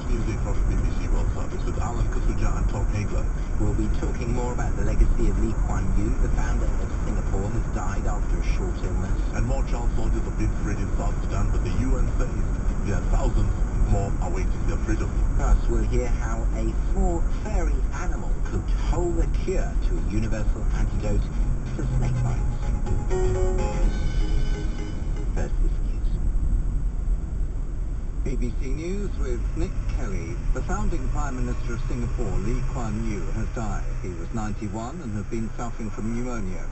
music from BBC World Service with Alan Kasuja and Tom Hagler. We'll be talking more about the legacy of Lee Kuan Yew. The founder of Singapore has died after a short illness. And more child soldiers have been freed in South Sudan, but the UN says there are thousands more awaiting their freedom. Plus, we'll hear how a small fairy animal could hold the cure to a universal antidote for snake bites. First, this news. BBC News with Nick Kelly. The founding Prime Minister of Singapore, Lee Kuan Yew, has died. He was 91 and had been suffering from pneumonia.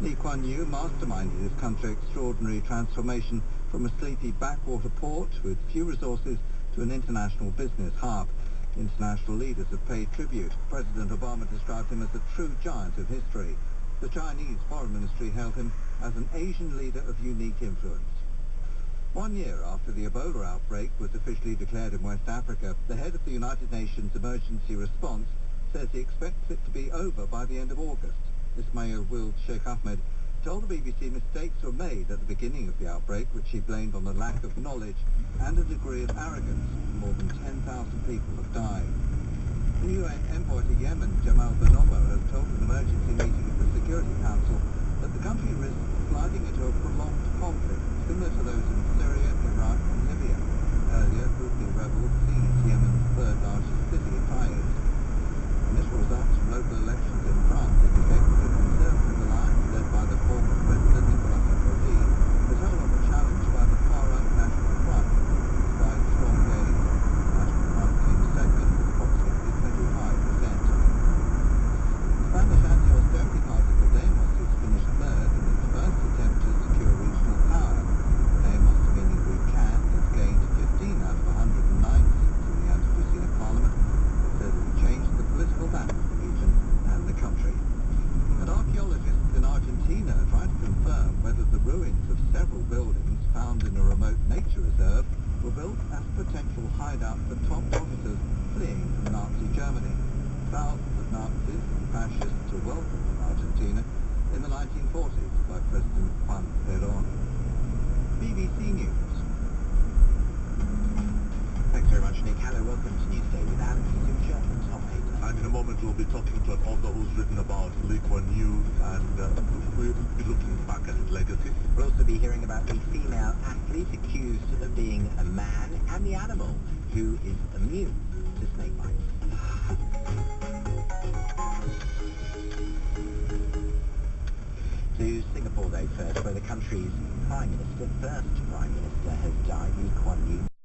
Lee Kuan Yew masterminded his country's extraordinary transformation from a sleepy backwater port with few resources to an international business hub. International leaders have paid tribute. President Obama described him as a true giant of history. The Chinese Foreign Ministry hailed him as an Asian leader of unique influence. 1 year after the Ebola outbreak was officially declared in West Africa, the head of the United Nations Emergency Response says he expects it to be over by the end of August. Ismail Wild Sheikh Ahmed told the BBC mistakes were made at the beginning of the outbreak, which he blamed on a lack of knowledge and a degree of arrogance. More than 10,000 people have died. The UN envoy to Yemen, Jamal Bonomo, has told an emergency meeting of the Security Council that the country risks sliding into a prolonged conflict similar to those in Syria, Iraq and Libya. Earlier, Houthi rebels seized Yemen's third largest city, Faiz. Initial results from local elections in France indicate that the Conservative alliance, led by the former President Nicolas Sarkozy, was held up a challenge by the far-right National Front. Despite strong gains, the National Front came second with approximately 25%. Spanish anti-austerity party Podemos has finished third in its first attempt to secure regional power. Podemos, meaning we can, has gained 15 out of 109 seats in the Andalusian parliament. It says it's changed the political map of the region and the country. And archaeologists in Argentina are trying to confirm whether the ruins of several buildings found in a remote nature reserve were built as potential hideouts for top officers fleeing from Nazi Germany. Thousands of Nazis and fascists were welcomed in Argentina in the 1940s by President Juan Perón. BBC News. Thanks very much, Nick. Hello, welcome to Newsday with Alan Kasuja and Tom Hagler. And in a moment we'll be talking to an author who's written about Lee Kuan Yew, and we'll be looking back at his legacy. We'll also be hearing about the female athlete accused of being a man and the animal who is immune to snake bites. To Singapore, though, first, where the country's first Prime Minister has died. Lee Kuan Yew